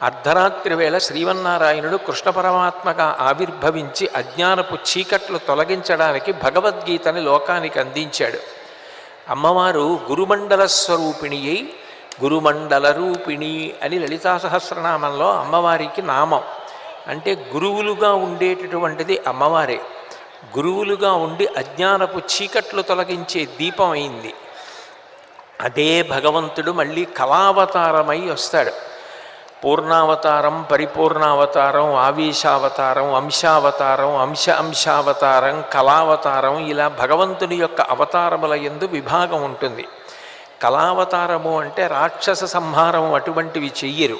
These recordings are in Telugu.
అర్ధరాత్రి వేళ శ్రీమన్నారాయణుడు కృష్ణ పరమాత్మగా ఆవిర్భవించి అజ్ఞానపు చీకట్లు తొలగించడానికి భగవద్గీతని లోకానికి అందించాడు. అమ్మవారు గురుమండల స్వరూపిణి అయి గురుమండల రూపిణి అని లలితా సహస్రనామంలో అమ్మవారికి నామం. అంటే గురువులుగా ఉండేటటువంటిది అమ్మవారే. గురువులుగా ఉండి అజ్ఞానపు చీకట్లు తొలగించే దీపం అయింది. అదే భగవంతుడు మళ్ళీ కళావతారమై వస్తాడు. పూర్ణావతారం, పరిపూర్ణావతారం, ఆవేశావతారం, అంశావతారం, అంశావతారం, కళావతారం, ఇలా భగవంతుని యొక్క అవతారముల యందు విభాగం ఉంటుంది. కళావతారము అంటే రాక్షస సంహారం అటువంటివి చెయ్యరు.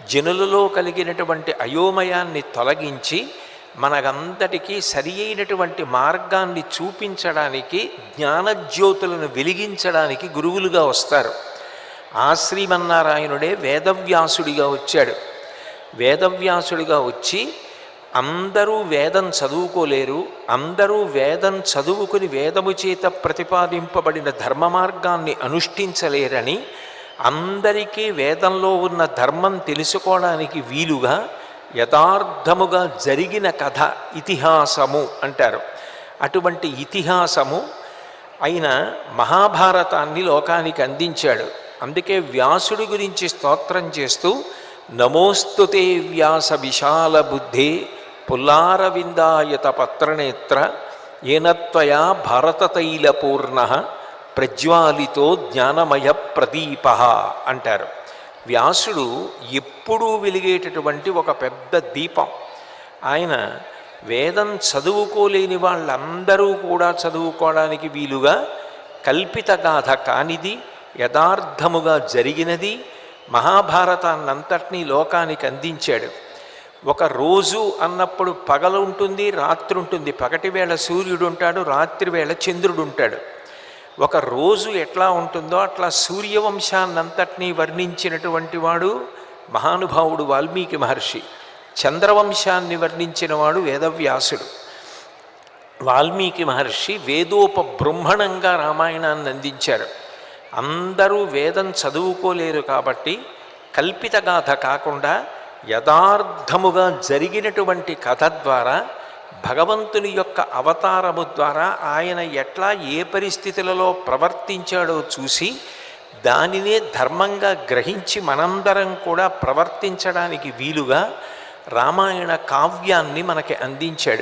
జనులలో కలిగినటువంటి అయోమయాన్ని తొలగించి మనకంతటికీ సరి అయినటువంటి మార్గాన్ని చూపించడానికి, జ్ఞానజ్యోతులను వెలిగించడానికి గురువులుగా వస్తారు. ఆ శ్రీమన్నారాయణుడే వేదవ్యాసుడిగా వచ్చాడు. వేదవ్యాసుడిగా వచ్చి అందరూ వేదం చదువుకోలేరు, అందరూ వేదం చదువుకుని వేదము చేత ప్రతిపాదింపబడిన ధర్మ మార్గాన్ని అనుష్ఠించలేరని, అందరికీ వేదంలో ఉన్న ధర్మం తెలుసుకోవడానికి వీలుగా యథార్థముగా జరిగిన కథ ఇతిహాసము అంటారు. అటువంటి ఇతిహాసము అయిన మహాభారతాన్ని లోకానికి అందించాడు. అందుకే వ్యాసుడి గురించి స్తోత్రం చేస్తూ నమోస్తుతే వ్యాస విశాల బుద్ధే పుల్లారవిందాయత పత్రనేత్ర ఏనత్వయా భారతతైలపూర్ణ ప్రజ్వాలితో జ్ఞానమయ ప్రదీప అంటారు. వ్యాసుడు ఎప్పుడూ వెలిగేటటువంటి ఒక పెద్ద దీపం. ఆయన వేదం చదువుకోలేని వాళ్ళందరూ కూడా చదువుకోవడానికి వీలుగా కల్పిత గాథ కానిది, యథార్థముగా జరిగినది మహాభారతాన్నంతటినీ లోకానికి అందించాడు. ఒక రోజు అన్నప్పుడు పగలు ఉంటుంది, రాత్రి ఉంటుంది. పగటి వేళ సూర్యుడు ఉంటాడు, రాత్రి వేళ చంద్రుడు ఉంటాడు. ఒక రోజు ఎట్లా ఉంటుందో అట్లా సూర్యవంశాన్నంతటినీ వర్ణించినటువంటి వాడు మహానుభావుడు వాల్మీకి మహర్షి. చంద్రవంశాన్ని వర్ణించిన వాడు వేదవ్యాసుడు. వాల్మీకి మహర్షి వేదోపబృంహణంగా రామాయణాన్ని అందించారు. అందరూ వేదం చదువుకోలేరు కాబట్టి కల్పిత గాథ కాకుండా యథార్థముగా జరిగినటువంటి కథ ద్వారా, భగవంతుని యొక్క అవతారము ద్వారా ఆయన ఎట్లా ఏ పరిస్థితులలో ప్రవర్తించాడో చూసి దానినే ధర్మంగా గ్రహించి మనందరం కూడా ప్రవర్తించడానికి వీలుగా రామాయణ కావ్యాన్ని మనకి అందించాడు.